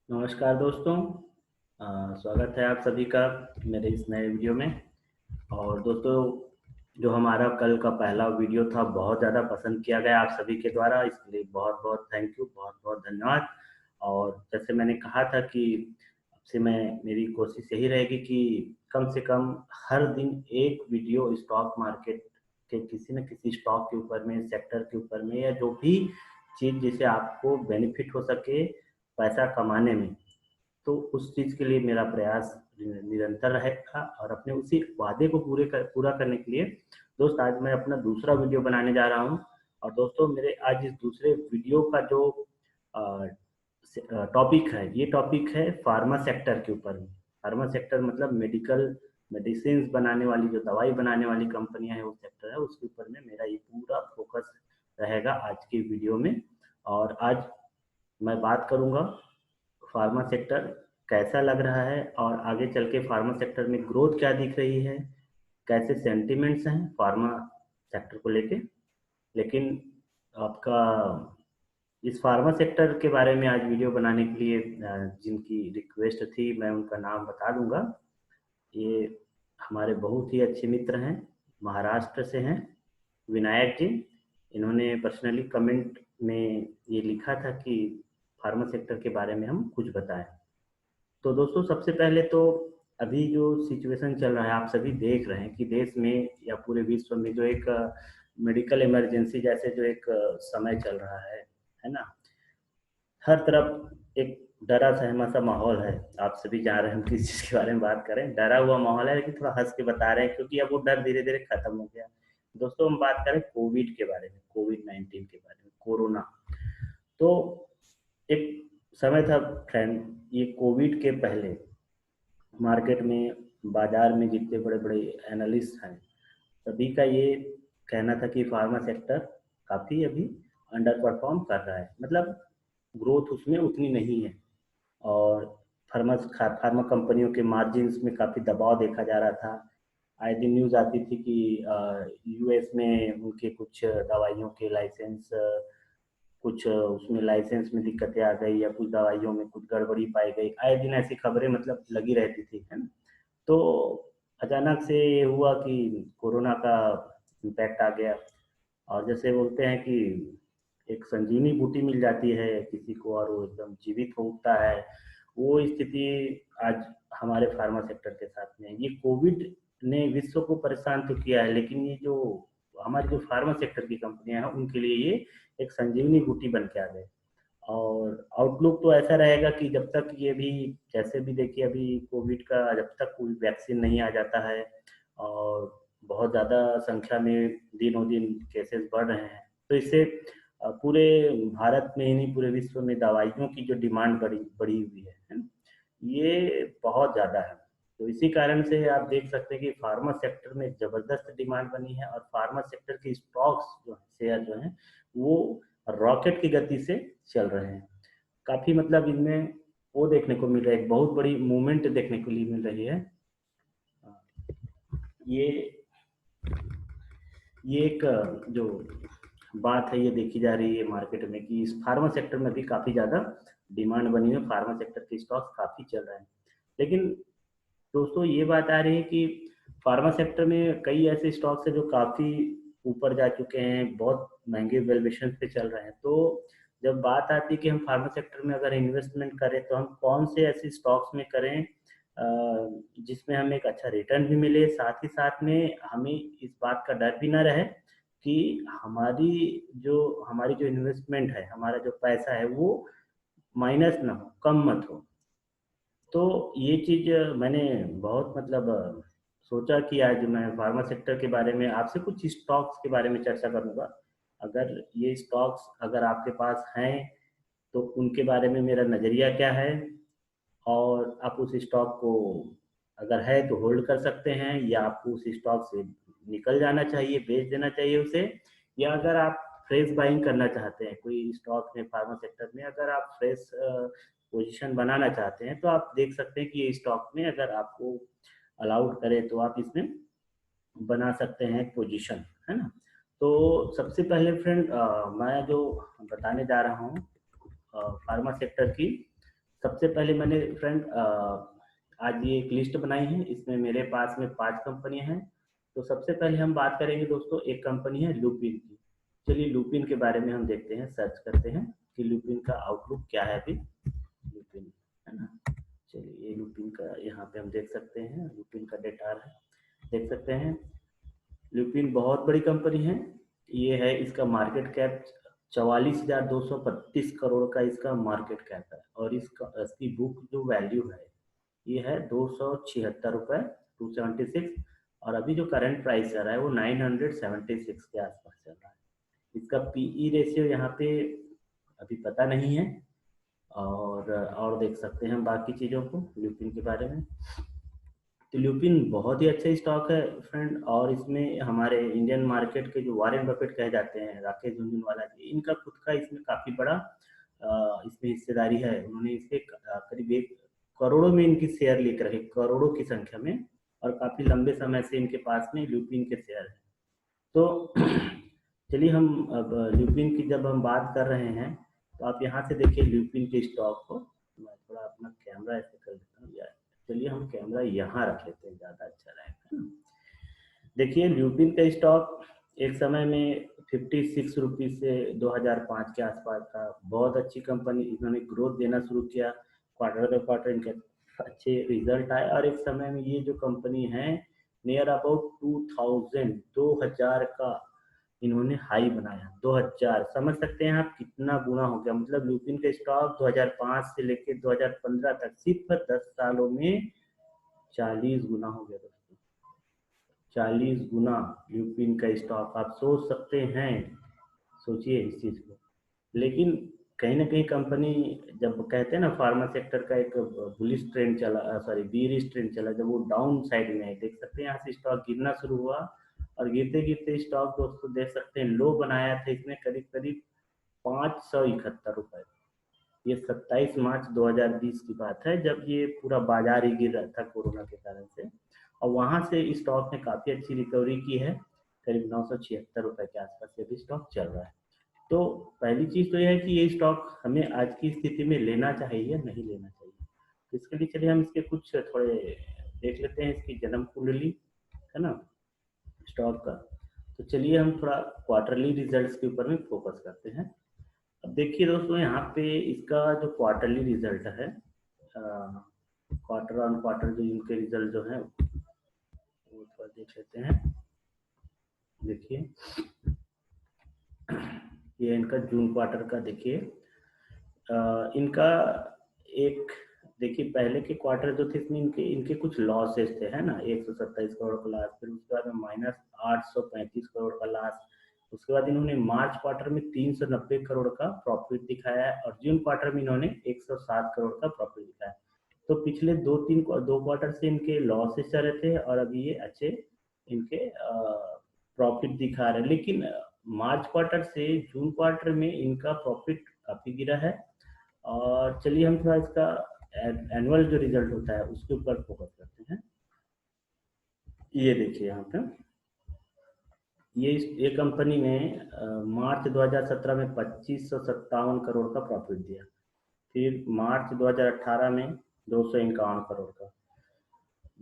नमस्कार दोस्तों। स्वागत है आप सभी का मेरे इस नए वीडियो में। और दोस्तों, जो हमारा कल का पहला वीडियो था बहुत ज़्यादा पसंद किया गया आप सभी के द्वारा, इसके लिए बहुत बहुत थैंक यू, बहुत बहुत धन्यवाद। और जैसे मैंने कहा था कि अब से मेरी कोशिश यही रहेगी कि कम से कम हर दिन एक वीडियो स्टॉक मार्केट के किसी न किसी स्टॉक के ऊपर में, सेक्टर के ऊपर में, या जो भी चीज़ जिससे आपको बेनिफिट हो सके पैसा कमाने में, तो उस चीज़ के लिए मेरा प्रयास निरंतर रहेगा। और अपने उसी वादे को पूरा करने के लिए दोस्त आज मैं अपना दूसरा वीडियो बनाने जा रहा हूँ। और दोस्तों, मेरे आज इस दूसरे वीडियो का जो टॉपिक है, ये टॉपिक है फार्मा सेक्टर के ऊपर में। फार्मा सेक्टर मतलब मेडिकल मेडिसिन बनाने वाली, जो दवाई बनाने वाली कंपनियां हैं, वो सेक्टर है, उसके ऊपर में मेरा ये पूरा फोकस रहेगा आज की वीडियो में। और आज मैं बात करूंगा फार्मा सेक्टर कैसा लग रहा है, और आगे चल के फार्मा सेक्टर में ग्रोथ क्या दिख रही है, कैसे सेंटिमेंट्स हैं फार्मा सेक्टर को लेके। लेकिन आपका इस फार्मा सेक्टर के बारे में आज वीडियो बनाने के लिए जिनकी रिक्वेस्ट थी, मैं उनका नाम बता दूंगा। ये हमारे बहुत ही अच्छे मित्र हैं, महाराष्ट्र से हैं, विनायक जी। इन्होंने पर्सनली कमेंट में ये लिखा था कि फार्मा सेक्टर के बारे में हम कुछ बताएं। तो दोस्तों, सबसे पहले तो अभी जो सिचुएशन चल रहा है, आप सभी देख रहे हैं कि देश में या पूरे विश्व में जो एक मेडिकल इमरजेंसी जैसे जो एक समय चल रहा है ना। हर तरफ एक डरा सहमा सा माहौल है। आप सभी जान रहे हैं हम किस चीज़ के बारे में बात करें। डरा हुआ माहौल है, लेकिन थोड़ा हंस के बता रहे हैं क्योंकि अब वो डर धीरे धीरे खत्म हो गया। दोस्तों, हम बात करें कोविड के बारे में, कोविड-19 के बारे में, कोरोना। तो एक समय था फ्रेंड, ये कोविड के पहले मार्केट में, बाजार में जितने बड़े बड़े एनालिस्ट हैं, सभी का ये कहना था कि फार्मा सेक्टर काफ़ी अभी अंडर परफॉर्म कर रहा है, मतलब ग्रोथ उसमें उतनी नहीं है। और फार्मा कंपनियों के मार्जिन्स में काफ़ी दबाव देखा जा रहा था। आए दिन न्यूज़ आती थी कि यूएस में उनके कुछ दवाइयों के लाइसेंस, कुछ उसमें लाइसेंस में दिक्कतें आ गई, या कुछ दवाइयों में कुछ गड़बड़ी पाई गई। आए दिन ऐसी खबरें मतलब लगी रहती थी, है ना। तो अचानक से ये हुआ कि कोरोना का इम्पैक्ट आ गया। और जैसे बोलते हैं कि एक संजीवनी बूटी मिल जाती है किसी को और वो एकदम जीवित हो उठता है, वो स्थिति आज हमारे फार्मा सेक्टर के साथ में है। ये कोविड ने विश्व को परेशान तो किया है, लेकिन ये जो हमारी जो फार्मा सेक्टर की कंपनियां हैं, उनके लिए ये एक संजीवनी बूटी बन के आ गए। और आउटलुक तो ऐसा रहेगा कि जब तक ये भी, जैसे भी देखिए अभी कोविड का जब तक कोई वैक्सीन नहीं आ जाता है, और बहुत ज़्यादा संख्या में दिनों दिन केसेस बढ़ रहे हैं, तो इससे पूरे भारत में ही नहीं, पूरे विश्व में दवाइयों की जो डिमांड बढ़ी बढ़ी हुई है ना, ये बहुत ज़्यादा है। तो इसी कारण से आप देख सकते हैं कि फार्मा सेक्टर में ज़बरदस्त डिमांड बनी है, और फार्मा सेक्टर के स्टॉक्स जो शेयर जो हैं, वो रॉकेट की गति से चल रहे हैं। काफ़ी मतलब इनमें वो देखने को मिल रहा है, एक बहुत बड़ी मूवमेंट देखने को लिए मिल रही है। ये ये एक जो बात है, ये देखी जा रही है मार्केट में कि इस फार्मा सेक्टर में भी काफ़ी ज़्यादा डिमांड बनी है, फार्मा सेक्टर के स्टॉक्स काफ़ी चल रहे हैं। लेकिन दोस्तों, ये बात आ रही है कि फार्मा सेक्टर में कई ऐसे स्टॉक्स हैं जो काफ़ी ऊपर जा चुके हैं, बहुत महंगे वैल्यूएशन पे चल रहे हैं। तो जब बात आती है कि हम फार्मा सेक्टर में अगर इन्वेस्टमेंट करें, तो हम कौन से ऐसे स्टॉक्स में करें जिसमें हमें एक अच्छा रिटर्न भी मिले, साथ ही साथ में हमें इस बात का डर भी ना रहे कि हमारी जो इन्वेस्टमेंट है, हमारा जो पैसा है, वो माइनस ना हो, कम मत हो। तो ये चीज़ मैंने बहुत मतलब सोचा कि आज मैं फार्मा सेक्टर के बारे में आपसे कुछ स्टॉक्स के बारे में चर्चा करूंगा। अगर ये स्टॉक्स अगर आपके पास हैं, तो उनके बारे में मेरा नज़रिया क्या है, और आप उस स्टॉक को अगर है तो होल्ड कर सकते हैं, या आपको उस स्टॉक से निकल जाना चाहिए, बेच देना चाहिए उसे। या अगर आप फ्रेश बाइंग करना चाहते हैं कोई स्टॉक में, फार्मा सेक्टर में अगर आप फ्रेश पोजीशन बनाना चाहते हैं, तो आप देख सकते हैं कि ये स्टॉक में अगर आपको अलाउड करे तो आप इसमें बना सकते हैं पोजीशन, है ना। तो सबसे पहले फ्रेंड, मैं जो बताने जा रहा हूँ फार्मा सेक्टर की सबसे पहले मैंने फ्रेंड आज ये एक लिस्ट बनाई है, इसमें मेरे पास में 5 कंपनियां हैं। तो सबसे पहले हम बात करेंगे दोस्तों, एक कंपनी है लुपिन की। चलिए लुपिन के बारे में हम देखते हैं, सर्च करते हैं कि लुपिन का आउटलुक क्या है अभी। लुपिन है ना, चलिए ये लुपिन का यहाँ पे हम देख सकते हैं, लुपिन का डेटा है, देख सकते हैं। लुपिन बहुत बड़ी कंपनी है, ये है, इसका मार्केट कैप 44,232 करोड़ का इसका मार्केट कैप है, और इसकी बुक जो वैल्यू है ये है 276 रुपये, 276। और अभी जो करंट प्राइस चल रहा है वो 976 के आसपास चल रहा है। इसका पीई रेशियो यहाँ पे अभी पता नहीं है, और देख सकते हैं हम बाकी चीज़ों को लुपिन के बारे में। तो लुपिन बहुत ही अच्छा स्टॉक है फ्रेंड, और इसमें हमारे इंडियन मार्केट के जो वॉरेन बफेट कहे जाते हैं, राकेश झुनझुनवाला जी, इनका खुद का इसमें काफ़ी बड़ा इसमें हिस्सेदारी है। उन्होंने इसके करीब 1 करोड़ों में इनकी शेयर लेकर रखे, करोड़ों की संख्या में, और काफ़ी लंबे समय से इनके पास में लुपिन के शेयर हैं। तो चलिए हम अब लुपिन की जब हम बात कर रहे हैं, तो आप यहाँ से देखिए लुपिन के स्टॉक को। मैं थोड़ा अपना कैमरा ऐसे कर लेता हूँ यार, चलिए हम कैमरा यहाँ रख लेते हैं, ज़्यादा अच्छा रहेगा। देखिए लुपिन का स्टॉक एक समय में 56 रुपीज़ से 2005 के आसपास था। बहुत अच्छी कंपनी, इन्होंने ग्रोथ देना शुरू किया, क्वार्टर बाय क्वार्टर इनके अच्छे रिजल्ट आए, और एक समय में ये जो कंपनी है नियर अबाउट 2000 का इन्होंने हाई बनाया। 2000 समझ सकते हैं आप कितना गुना हो गया, मतलब लुपिन का स्टॉक 2005 से लेकर 2015 तक सिर्फ 10 सालों में 40 गुना हो गया दोस्तों, 40 गुना लुपिन का स्टॉक। आप सोच सकते हैं, सोचिए इस चीज़ को। लेकिन कहीं ना कहीं कंपनी, जब कहते हैं ना फार्मा सेक्टर का एक बुलिश ट्रेंड चला, सॉरी बीरिश ट्रेंड चला, जब वो डाउन साइड में है, देख सकते हैं यहाँ से स्टॉक गिरना शुरू हुआ, और गिरते गिरते स्टॉक दोस्तों देख सकते हैं लो बनाया था इसने करीब करीब 571 रुपए। ये 27 मार्च 2020 की बात है, जब ये पूरा बाजार ही गिर रहा था कोरोना के कारण से, और वहां से स्टॉक ने काफी अच्छी रिकवरी की है, करीब 976 रुपए के आसपास ये भी स्टॉक चल रहा है। तो पहली चीज तो यह है कि ये स्टॉक हमें आज की स्थिति में लेना चाहिए या नहीं लेना चाहिए। तो इसके लिए चलिए हम इसके कुछ थोड़े देख लेते हैं, इसकी जन्म कुंडली है ना स्टॉक का। तो चलिए हम थोड़ा क्वार्टरली रिजल्ट्स के ऊपर में फोकस करते हैं। अब देखिए दोस्तों, यहाँ पे इसका जो क्वार्टरली रिजल्ट है, क्वार्टर ऑन क्वार्टर जो इनके रिजल्ट जो है वो थोड़ा देख लेते हैं। देखिए ये इनका जून क्वार्टर का देखिए, इनका एक, देखिए पहले के क्वार्टर जो थे इसमें इनके इनके कुछ लॉसेस थे, है ना, 127 करोड़ का लॉस, फिर उसके बाद में माइनस 835 करोड़ का लॉस। उसके बाद इन्होंने मार्च क्वार्टर में 390 करोड़ का प्रॉफिट दिखाया है, और जून क्वार्टर में इन्होंने 107 करोड़ का प्रॉफिट दिखाया। तो पिछले दो क्वार्टर से इनके लॉसेस चल रहे थे, और अभी ये अच्छे इनके प्रॉफिट दिखा रहे हैं। लेकिन मार्च क्वार्टर से जून क्वार्टर में इनका प्रॉफिट काफी गिरा है। और चलिए हम थोड़ा इसका एनुअल जो रिजल्ट होता है उसके ऊपर फोकस करते हैं। ये देखिए यहाँ पे ये कंपनी ने मार्च 2017 में 2557 करोड़ का प्रॉफिट दिया, फिर मार्च 2018 में 251 करोड़ का,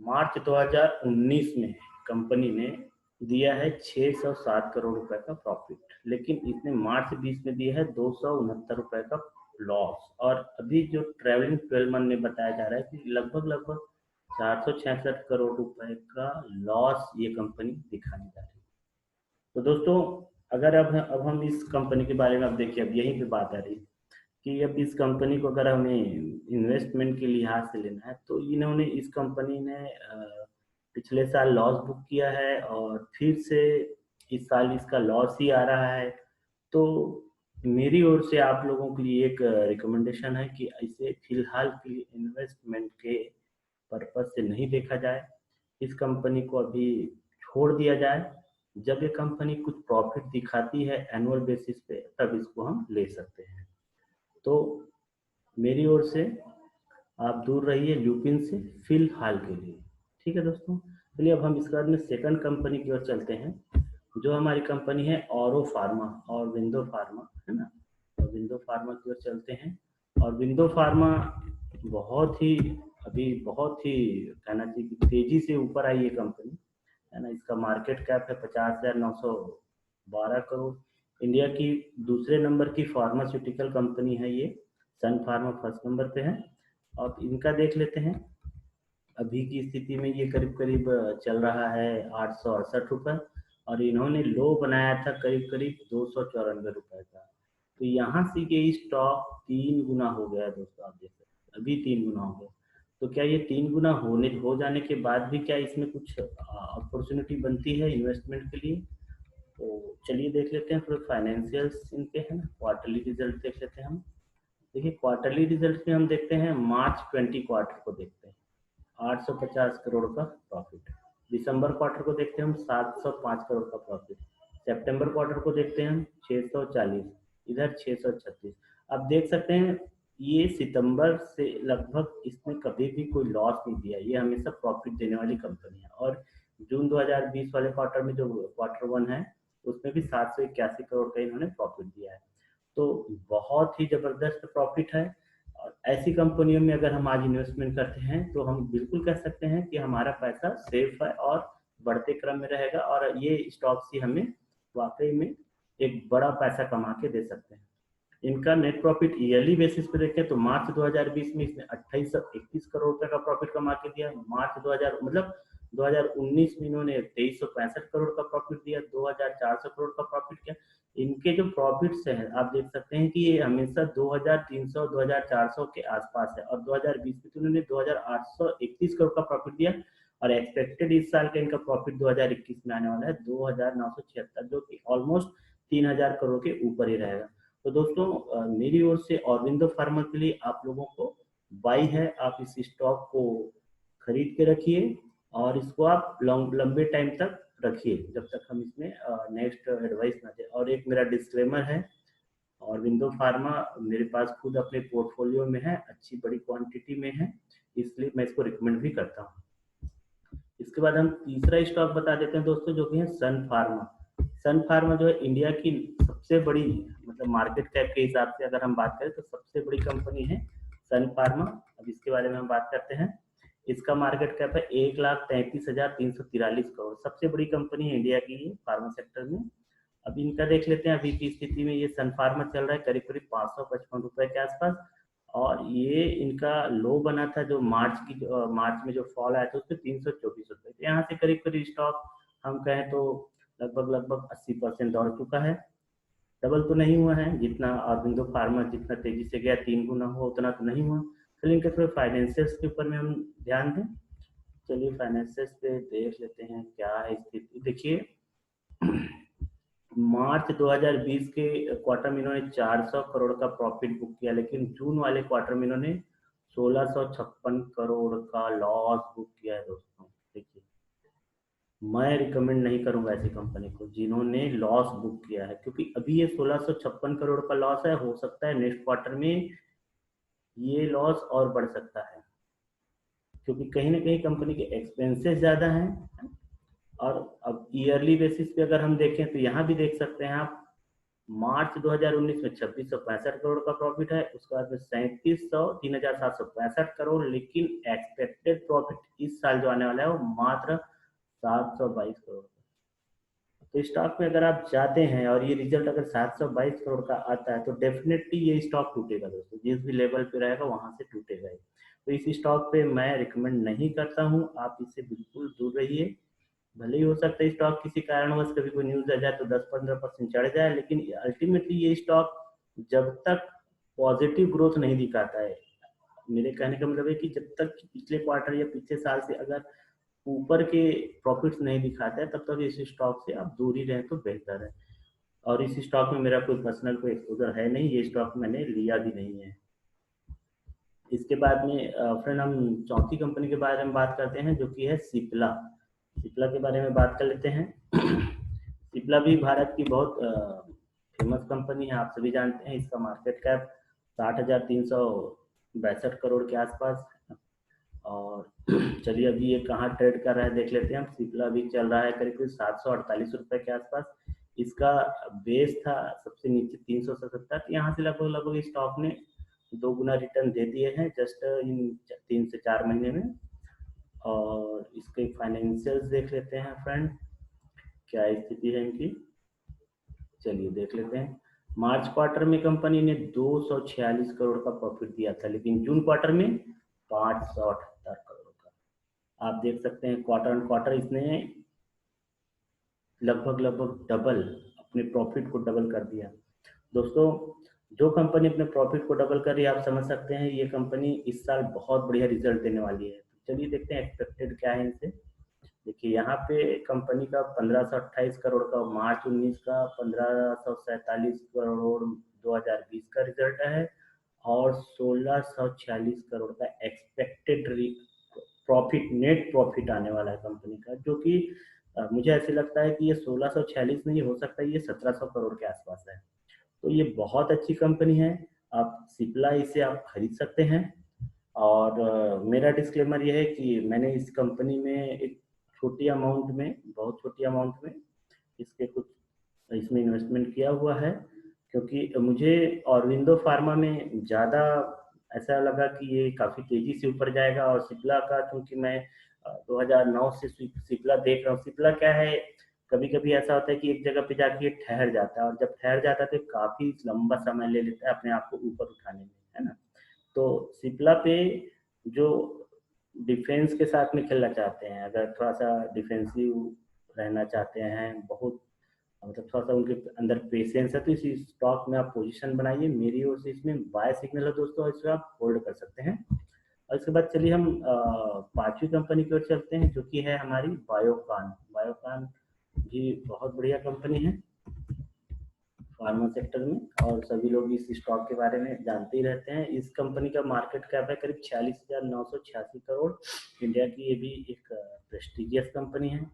मार्च 2019 में कंपनी ने दिया है 607 करोड़ रुपए का प्रॉफिट, लेकिन इसने मार्च 20 में दिया है 269 रुपए का लॉस। और अभी जो ट्रेवलिंग 12 मंथ में बताया जा रहा है कि लगभग 466 करोड़ रुपए का लॉस ये कंपनी दिखाने जा रही है। तो दोस्तों अगर अब हम इस कंपनी के बारे में, अब देखिए अब यहीं पे बात आ रही है कि अब इस कंपनी को अगर हमें इन्वेस्टमेंट के लिहाज से लेना है, तो इन्होंने इस कंपनी ने पिछले साल लॉस बुक किया है, और फिर से इस साल इसका लॉस ही आ रहा है। तो मेरी ओर से आप लोगों के लिए एक रिकमेंडेशन है कि इसे फिलहाल के लिए इन्वेस्टमेंट के पर्पज से नहीं देखा जाए, इस कंपनी को अभी छोड़ दिया जाए। जब ये कंपनी कुछ प्रॉफिट दिखाती है एनुअल बेसिस पे, तब इसको हम ले सकते हैं। तो मेरी ओर से आप दूर रहिए लुपिन से फिलहाल के लिए, ठीक है दोस्तों। चलिए अब हम इसके बाद में सेकंड कंपनी की ओर चलते हैं, जो हमारी कंपनी है औरो फार्मा और विंडो फार्मा, है ना। तो विंडो फार्मा की ओर चलते हैं, और विंडो फार्मा बहुत ही अभी बहुत ही कहना चाहिए कि तेजी से ऊपर आई ये कंपनी, है ना। इसका मार्केट कैप है 50,912 करोड़। इंडिया की दूसरे नंबर की फार्मास्यूटिकल कंपनी है ये। सन फार्मा फर्स्ट नंबर पे है। और इनका देख लेते हैं, अभी की स्थिति में ये करीब करीब चल रहा है 868 रुपये। और इन्होंने लो बनाया था करीब करीब 294 रुपये का। तो यहाँ से ये स्टॉक 3 गुना हो गया है दोस्तों, आप देख सकते हैं अभी 3 गुना हो गया। तो क्या ये 3 गुना हो जाने के बाद भी क्या इसमें कुछ अपॉर्चुनिटी बनती है इन्वेस्टमेंट के लिए? तो चलिए देख लेते हैं थोड़े फाइनेंशियल्स इनके, है ना। क्वार्टरली रिजल्ट देख लेते हैं हम। देखिए क्वार्टरली रिजल्ट में हम देखते हैं मार्च 20 क्वार्टर को देखते हैं, 850 करोड़ का प्रॉफिट। दिसंबर क्वार्टर को देखते हैं हम 705 करोड़ का प्रॉफिट। सितंबर क्वार्टर को देखते हैं हम 640, इधर 636। आप देख सकते हैं ये सितंबर से लगभग इसने कभी भी कोई लॉस नहीं दिया, ये हमेशा प्रॉफिट देने वाली कंपनी है। और जून 2020 वाले क्वार्टर में जो क्वार्टर वन है उसमें भी 781 करोड़ का इन्होंने प्रॉफिट दिया है। तो बहुत ही जबरदस्त प्रॉफिट है। और ऐसी कंपनियों में अगर हम आज इन्वेस्टमेंट करते हैं तो हम बिल्कुल कह सकते हैं कि हमारा पैसा सेफ है और बढ़ते क्रम में रहेगा, और ये स्टॉक्स ही हमें वाकई में एक बड़ा पैसा कमा के दे सकते हैं। इनका नेट प्रॉफिट ईयरली बेसिस पे देखें तो मार्च 2020 में इसने 2821 करोड़ रुपए का प्रॉफिट कमा के दिया। मार्च 2000 मतलब 2019 में इन्होंने 2365 करोड़ का प्रॉफिट दिया, 2400 करोड़ का प्रॉफिट किया। इनके जो प्रॉफिट्स हैं आप देख सकते हैं कि ये हमेशा 2300 2400 के आसपास है। और 2020 में तो इन्होंने 2831 करोड़ का प्रॉफिट दिया। और एक्सपेक्टेड इस साल का इनका प्रॉफिट 2021 में आने वाला है 2976, जो कि ऑलमोस्ट 3000 करोड़ के ऊपर ही रहेगा। तो दोस्तों मेरी ओर से ऑरबिंदो फार्मा के लिए आप लोगों को बाई है, आप इस स्टॉक को खरीद के रखिए और इसको आप लंबे टाइम तक रखिए जब तक हम इसमें नेक्स्ट एडवाइस ना दें। और एक मेरा डिस्क्लेमर है, ऑरबिंदो फार्मा मेरे पास खुद अपने पोर्टफोलियो में है, अच्छी बड़ी क्वांटिटी में है, इसलिए मैं इसको रिकमेंड भी करता हूँ। इसके बाद हम तीसरा स्टॉक बता देते हैं दोस्तों, जो कि है सन फार्मा। सन फार्मा जो है इंडिया की सबसे बड़ी, मतलब मार्केट कैप के हिसाब से अगर हम बात करें तो सबसे बड़ी कंपनी है सन फार्मा। अब इसके बारे में हम बात करते हैं। इसका मार्केट कैप है 1,33,343 करोड़। सबसे बड़ी कंपनी है इंडिया की ये फार्मा सेक्टर में। अब इनका देख लेते हैं, अभी की स्थिति में ये सन फार्मा चल रहा है करीब करीब 555 रुपए के आसपास। और ये इनका लो बना था जो मार्च में जो फॉल आया था उस पर 324 रुपए। तो यहाँ से करीब करीब स्टॉक हम कहें तो लगभग 80% दौड़ चुका है। डबल तो नहीं हुआ है, जितना अरविंदो फार्मा जितना तेजी से गया 3 गुना हुआ उतना तो नहीं हुआ। चलिए इनके थोड़े फाइनेंशियल्स के ऊपर में हम ध्यान दें। चलिए फाइनेंशियल्स पे देख लेते हैं क्या है स्थिति। देखिए मार्च 2020 के क्वार्टर में इन्होंने 400 करोड़ का प्रॉफिट बुक किया, लेकिन जून वाले क्वार्टर में इन्होंने 1656 करोड़ का लॉस बुक किया है दोस्तों। देखिए मैं रिकमेंड नहीं करूंगा ऐसी कंपनी को जिन्होंने लॉस बुक किया है, क्योंकि अभी ये 1656 करोड़ का लॉस है, हो सकता है नेक्स्ट क्वार्टर में ये लॉस और बढ़ सकता है, क्योंकि कहीं ना कहीं कंपनी के एक्सपेंसेस ज्यादा हैं। और अब ईयरली बेसिस पे अगर हम देखें तो यहाँ भी देख सकते हैं आप, मार्च 2019 में 2665 करोड़ का प्रॉफिट है, उसके बाद में 3765 लेकिन एक्सपेक्टेड प्रॉफिट इस साल जो आने वाला है वो मात्र 722 करोड़। तो स्टॉक में अगर आप जाते हैं और ये रिजल्ट अगर 722 करोड़ का आता है तो डेफिनेटली ये स्टॉक टूटेगा दोस्तों, जिस भी लेवल पे रहेगा वहां से टूटेगा ही। तो इस स्टॉक पे मैं रिकमेंड नहीं करता हूँ, आप इससे बिल्कुल दूर रहिए। भले ही हो सकता है स्टॉक किसी कारणवश कभी कोई न्यूज आ जाए तो 10-15% चढ़ जाए, लेकिन अल्टीमेटली ये स्टॉक जब तक पॉजिटिव ग्रोथ नहीं दिखाता है, मेरे कहने का मतलब है कि जब तक पिछले क्वार्टर या पिछले साल से अगर ऊपर के प्रॉफिट्स नहीं दिखाता है तब तक इस स्टॉक से आप दूर ही रहें तो बेहतर है। और इस स्टॉक में मेरा कोई पर्सनल कोई एक्सपोजर है नहीं, ये स्टॉक मैंने लिया भी नहीं है। इसके बाद में फ्रेंड हम चौथी कंपनी के बारे में बात करते हैं जो कि है सिप्ला। सिप्ला के बारे में बात कर लेते हैं। सिप्ला भी भारत की बहुत फेमस कंपनी है, आप सभी जानते हैं। इसका मार्केट कैप 60,362 करोड़ के आसपास। और चलिए अभी ये कहाँ ट्रेड कर रहा है देख लेते हैं हम। सिप्ला भी चल रहा है करीब करीब 748 रुपए के आसपास। इसका बेस था सबसे नीचे 377, यहाँ से लगभग लगभग स्टॉक ने 2 गुना रिटर्न दे दिए हैं जस्ट इन 3 से 4 महीने में। और इसके फाइनेंशियल्स देख लेते हैं फ्रेंड, क्या स्थिति है इनकी, चलिए देख लेते हैं। मार्च क्वार्टर में कंपनी ने 246 करोड़ का प्रॉफिट दिया था, लेकिन जून क्वार्टर में 578 करोड़ का। आप देख सकते हैं क्वार्टर ऑन क्वार्टर इसने लगभग डबल, अपने प्रॉफिट को डबल कर दिया। दोस्तों, जो कंपनी अपने प्रॉफिट को डबल कर रही है, आप समझ सकते हैं ये कंपनी इस साल बहुत बढ़िया रिजल्ट देने वाली है। तो चलिए देखते हैं एक्सपेक्टेड क्या है इनसे। देखिए यहाँ पे कंपनी का 1528 करोड़ का, मार्च 19 का 1547 करोड़ 2020 का रिजल्ट है, और 1646 करोड़ का एक्सपेक्टेड प्रॉफिट, नेट प्रॉफिट आने वाला है कंपनी का, जो कि मुझे ऐसे लगता है कि ये 1646 नहीं हो सकता, ये 1700 करोड़ के आसपास है। तो ये बहुत अच्छी कंपनी है, आप सिप्ला इसे आप खरीद सकते हैं। और मेरा डिस्क्लेमर ये है कि मैंने इस कंपनी में एक छोटी अमाउंट में, बहुत छोटी अमाउंट में इसके कुछ इसमें इन्वेस्टमेंट किया हुआ है, क्योंकि मुझे ऑरबिंदो फार्मा में ज़्यादा ऐसा लगा कि ये काफ़ी तेज़ी से ऊपर जाएगा। और सिप्ला का, क्योंकि मैं 2009 से सिप्ला देख रहा हूँ। सिप्ला क्या है, कभी कभी ऐसा होता है कि एक जगह पे जाके ठहर जाता है, और जब ठहर जाता है तो काफ़ी लंबा समय ले लेता है अपने आप को ऊपर उठाने में, है ना। तो सिप्ला पे जो डिफेंस के साथ में खेलना चाहते हैं, अगर थोड़ा सा डिफेंसिव रहना चाहते हैं, बहुत मतलब थोड़ा सा उनके अंदर पेशेंस है, तो इस स्टॉक में आप पोजीशन बनाइए। मेरी ओर से इसमें बाय सिग्नल है दोस्तों, इसमें आप होल्ड कर सकते हैं। और इसके बाद चलिए हम पांचवी कंपनी की ओर चलते हैं, जो कि है हमारी बायोकॉन। बायोकॉन भी बहुत बढ़िया कंपनी है फार्मा सेक्टर में, और सभी लोग इस स्टॉक के बारे में जानते ही रहते हैं। इस कंपनी का मार्केट कैप है करीब 46,986 करोड़। इंडिया की ये भी एक प्रेस्टिजियस कंपनी है।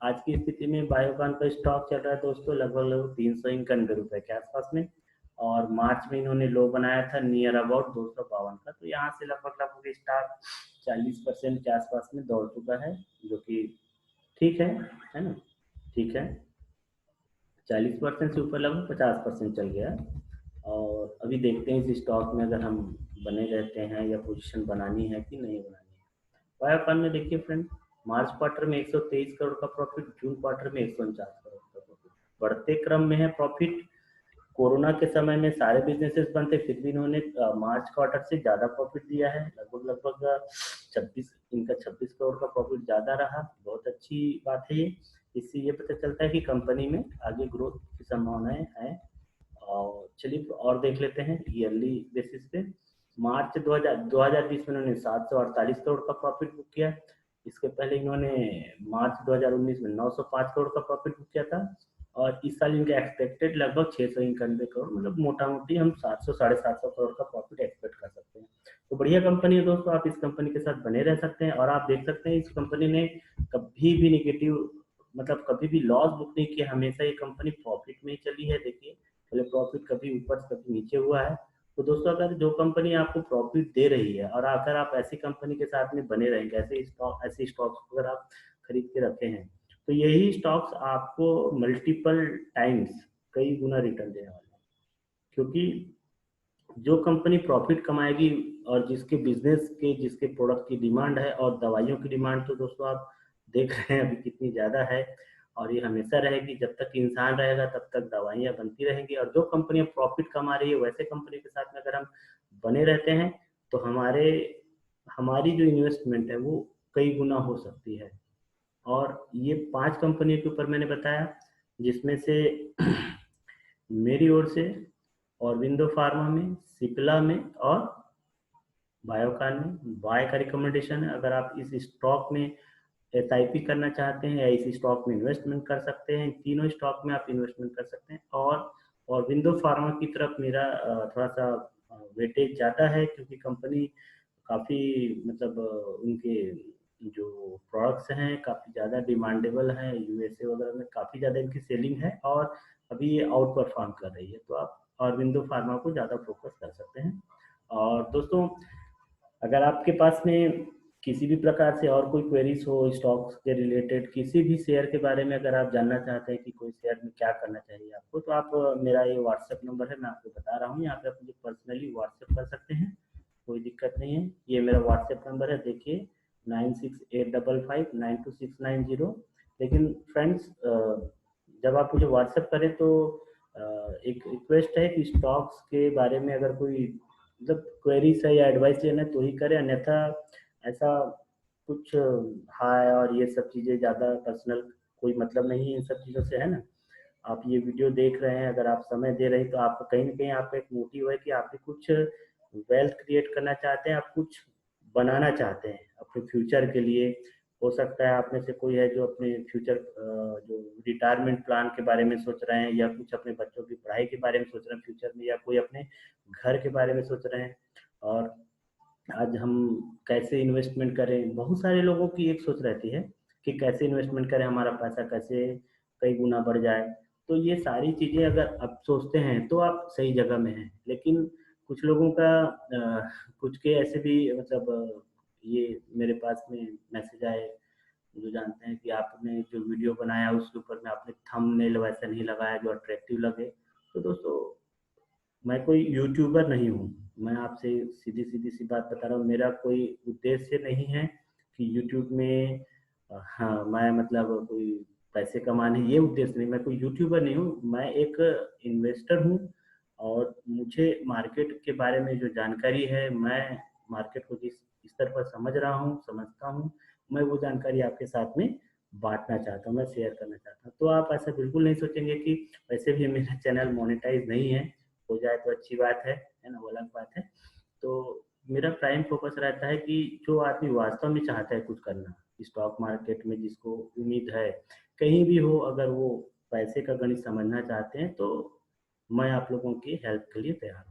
आज की स्थिति में बायोकॉन का स्टॉक चल रहा है दोस्तों लगभग 391 रुपए के आसपास में, और मार्च में इन्होंने लो बनाया था नियर अबाउट 252 का। तो यहाँ से लगभग स्टॉक 40% के आसपास में दौड़ चुका है, जो कि ठीक है ना, ठीक है। 40% से ऊपर लगभग 50% चल गया। और अभी देखते हैं इस स्टॉक में अगर हम बने रहते हैं या पोजीशन बनानी है कि नहीं बनानी है। बायोकॉन में देखिए फ्रेंड, मार्च क्वार्टर में 123 करोड़ का प्रॉफिट, जून क्वार्टर में 149 करोड़ का प्रॉफिट, बढ़ते क्रम में है प्रॉफिट। कोरोना के समय में सारे बिजनेसेस बंद थे, फिर भी इन्होंने मार्च क्वार्टर से ज़्यादा प्रॉफिट दिया है, लगभग 26 करोड़ का प्रॉफिट ज़्यादा रहा। बहुत अच्छी बात है ये। इससे ये पता चलता है कि कंपनी में आगे ग्रोथ की संभावनाएं हैं। और चलिए और देख लेते हैं ईयरली बेसिस पे। मार्च 2020 में इन्होंने 748 करोड़ का प्रॉफिट बुक किया। इसके पहले इन्होंने मार्च 2019 में 905 करोड़ का प्रॉफिट बुक किया था, और इस साल इनका एक्सपेक्टेड लगभग 691 करोड़, मतलब मोटा मोटी हम 700 साढ़े 700 करोड़ का प्रॉफिट एक्सपेक्ट कर सकते हैं। तो बढ़िया कंपनी है दोस्तों, आप इस कंपनी के साथ बने रह सकते हैं। और आप देख सकते हैं इस कंपनी ने कभी भी निगेटिव, मतलब कभी भी लॉस बुक नहीं किया, हमेशा ये कंपनी प्रॉफिट में ही चली है। देखिए पहले प्रॉफिट कभी ऊपर कभी नीचे हुआ है। तो दोस्तों, अगर जो कंपनी आपको प्रॉफिट दे रही है, और अगर आप ऐसी कंपनी के साथ में बने रहेंगे, ऐसे स्टॉक्स अगर आप खरीद के रखे हैं, तो यही स्टॉक्स आपको मल्टीपल टाइम्स, कई गुना रिटर्न देने वाले हैं। क्योंकि जो कंपनी प्रॉफिट कमाएगी, और जिसके बिजनेस के, जिसके प्रोडक्ट की डिमांड है, और दवाइयों की डिमांड तो दोस्तों आप देख रहे हैं अभी कितनी ज़्यादा है, और ये हमेशा रहेगी। जब तक इंसान रहेगा तब तक दवाइयाँ बनती रहेंगी। और जो कंपनियां प्रॉफिट कमा रही है, वैसे कंपनी के साथ में अगर हम बने रहते हैं, तो हमारी जो इन्वेस्टमेंट है वो कई गुना हो सकती है। और ये 5 कंपनियों के ऊपर मैंने बताया, जिसमें से मेरी ओर से ऑरबिंदो फार्मा में, सिप्ला में और बायोकॉन में बाय का रिकमेंडेशन है। अगर आप इस स्टॉक में एसआईपी करना चाहते हैं या इस स्टॉक में इन्वेस्टमेंट कर सकते हैं, तीनों स्टॉक में आप इन्वेस्टमेंट कर सकते हैं। और विंडो फार्मा की तरफ मेरा थोड़ा सा वेटेज ज़्यादा है, क्योंकि कंपनी काफ़ी, मतलब उनके जो प्रोडक्ट्स हैं काफ़ी ज़्यादा डिमांडेबल हैं, यूएसए वगैरह में काफ़ी ज़्यादा इनकी सेलिंग है, और अभी ये आउट परफॉर्म कर रही है। तो आप ऑरबिंदो फार्मा को ज़्यादा फोकस कर सकते हैं। और दोस्तों, अगर आपके पास में किसी भी प्रकार से और कोई क्वेरीज हो स्टॉक्स के रिलेटेड, किसी भी शेयर के बारे में अगर आप जानना चाहते हैं कि कोई शेयर में क्या करना चाहिए आपको, तो आप मेरा ये व्हाट्सएप नंबर है, मैं आपको बता रहा हूँ, यहाँ पे आप मुझे पर्सनली व्हाट्सएप कर सकते हैं, कोई दिक्कत नहीं है। ये मेरा व्हाट्सएप नंबर है, देखिए 9685592690। लेकिन फ्रेंड्स, जब आप मुझे व्हाट्सएप करें तो एक रिक्वेस्ट है कि स्टॉक्स के बारे में अगर कोई मतलब क्वेरीज है या एडवाइस लेना है तो ही करें, अन्यथा ऐसा कुछ हाय और ये सब चीज़ें ज़्यादा पर्सनल कोई मतलब नहीं है इन सब चीज़ों से, है ना। आप ये वीडियो देख रहे हैं, अगर आप समय दे रहे हैं तो आपको कहीं ना कहीं आपका एक मोटिव है कि आप भी कुछ वेल्थ क्रिएट करना चाहते हैं, आप कुछ बनाना चाहते हैं अपने फ्यूचर के लिए। हो सकता है आप में से कोई है जो अपने फ्यूचर जो रिटायरमेंट प्लान के बारे में सोच रहे हैं, या कुछ अपने बच्चों की पढ़ाई के बारे में सोच रहे हैं फ्यूचर में, या कोई अपने घर के बारे में सोच रहे हैं। और आज हम कैसे इन्वेस्टमेंट करें, बहुत सारे लोगों की एक सोच रहती है कि कैसे इन्वेस्टमेंट करें, हमारा पैसा कैसे कई गुना बढ़ जाए। तो ये सारी चीज़ें अगर आप सोचते हैं तो आप सही जगह में हैं। लेकिन कुछ लोगों का कुछ के ऐसे भी मतलब ये मेरे पास में मैसेज आए जो जानते हैं कि आपने जो वीडियो बनाया उसके ऊपर में आपने थंबनेल वैसा नहीं लगाया जो अट्रैक्टिव लगे। तो दोस्तों, मैं कोई यूट्यूबर नहीं हूँ, मैं आपसे सीधी सीधी सी बात बता रहा हूँ, मेरा कोई उद्देश्य नहीं है कि यूट्यूब में हाँ मैं मतलब कोई पैसे कमाने, ये उद्देश्य नहीं, मैं कोई यूट्यूबर नहीं हूँ, मैं एक इन्वेस्टर हूँ। और मुझे मार्केट के बारे में जो जानकारी है, मैं मार्केट को जिस स्तर पर समझ रहा हूँ समझता हूँ, मैं वो जानकारी आपके साथ में बांटना चाहता हूँ, मैं शेयर करना चाहता हूँ। तो आप ऐसा बिल्कुल नहीं सोचेंगे कि वैसे भी मेरा चैनल मोनेटाइज नहीं है, हो जाए तो अच्छी बात है ना, वो अलग बात है। तो मेरा प्राइम फोकस रहता है कि जो आदमी वास्तव में चाहता है कुछ करना स्टॉक मार्केट में, जिसको उम्मीद है कहीं भी हो, अगर वो पैसे का गणित समझना चाहते हैं, तो मैं आप लोगों की हेल्प के लिए तैयार हूँ।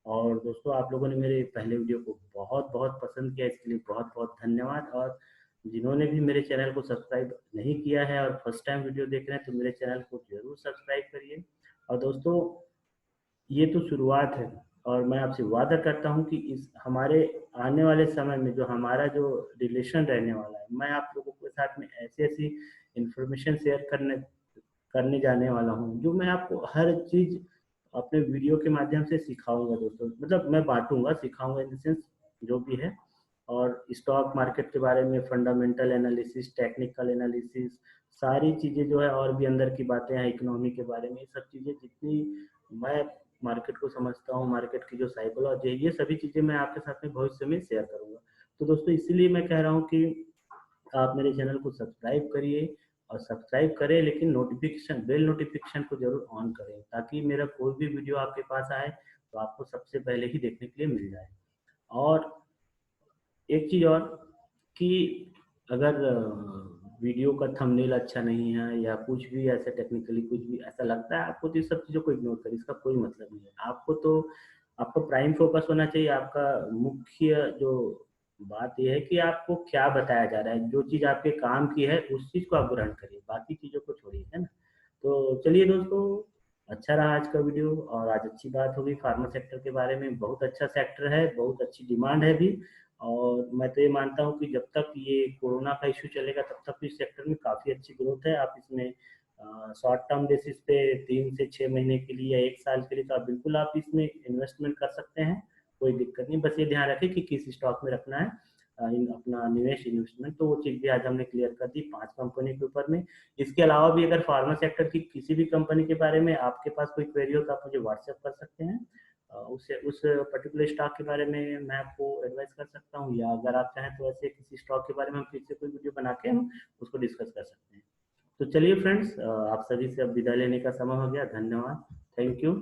और दोस्तों, आप लोगों ने मेरे पहले वीडियो को बहुत बहुत पसंद किया, इसके लिए बहुत बहुत धन्यवाद। और जिन्होंने भी मेरे चैनल को सब्सक्राइब नहीं किया है और फर्स्ट टाइम वीडियो देख रहे हैं, तो मेरे चैनल को जरूर सब्सक्राइब करिए। और दोस्तों, ये तो शुरुआत है, और मैं आपसे वादा करता हूँ कि इस हमारे आने वाले समय में जो हमारा जो रिलेशन रहने वाला है, मैं आप लोगों के साथ में ऐसी ऐसी इंफॉर्मेशन शेयर करने करने जाने वाला हूँ जो मैं आपको हर चीज अपने वीडियो के माध्यम से सिखाऊंगा दोस्तों, मतलब मैं बांटूंगा, सिखाऊंगा इन द सेंस जो भी है। और स्टॉक मार्केट के बारे में फंडामेंटल एनालिसिस, टेक्निकल एनालिसिस, सारी चीजें जो है, और भी अंदर की बातें हैं इकोनॉमी के बारे में, ये सब चीजें जितनी मैं मार्केट को समझता हूँ, मार्केट की जो साइकोलॉजी है, ये सभी चीजें मैं आपके साथ में भविष्य में शेयर करूंगा। तो दोस्तों, इसीलिए मैं कह रहा हूँ कि आप मेरे चैनल को सब्सक्राइब करिए, और सब्सक्राइब करें लेकिन नोटिफिकेशन बेल नोटिफिकेशन को जरूर ऑन करें, ताकि मेरा कोई भी वीडियो आपके पास आए तो आपको सबसे पहले ही देखने के लिए मिल जाए। और एक चीज और, कि अगर वीडियो का थंबनेल अच्छा नहीं है या कुछ भी ऐसा टेक्निकली कुछ भी ऐसा लगता है आपको, तो इस सब चीज़ों को इग्नोर करें, इसका कोई मतलब नहीं है। आपको तो आपका प्राइम फोकस होना चाहिए, आपका मुख्य जो बात यह है कि आपको क्या बताया जा रहा है, जो चीज़ आपके काम की है उस चीज़ को आप ग्रहण करिए, बाकी चीज़ों को छोड़िए, है ना। तो चलिए दोस्तों, अच्छा रहा आज का वीडियो, और आज अच्छी बात होगी फार्मा सेक्टर के बारे में, बहुत अच्छा सेक्टर है, बहुत अच्छी डिमांड है भी। और मैं तो ये मानता हूँ कि जब तक ये कोरोना का इश्यू चलेगा तब तक इस सेक्टर में काफ़ी अच्छी ग्रोथ है। आप इसमें शॉर्ट टर्म बेसिस पे 3 से 6 महीने के लिए या 1 साल के लिए तो आप बिल्कुल आप इसमें इन्वेस्टमेंट कर सकते हैं, कोई दिक्कत नहीं। बस ये ध्यान रखें कि किस स्टॉक में रखना है अपना निवेश इन्वेस्टमेंट, तो वो चीज़ भी आज हमने क्लियर कर दी 5 कंपनी के ऊपर में। इसके अलावा भी अगर फार्मा सेक्टर की किसी भी कंपनी के बारे में आपके पास कोई क्वेरी हो तो आप मुझे व्हाट्सएप कर सकते हैं, उस पर्टिकुलर स्टॉक के बारे में मैं आपको एडवाइस कर सकता हूँ, या अगर आप चाहें तो ऐसे किसी स्टॉक के बारे में हम फिर से कोई वीडियो बना के हम उसको डिस्कस कर सकते हैं। तो चलिए फ्रेंड्स, आप सभी से अब विदा लेने का समय हो गया, धन्यवाद, थैंक यू।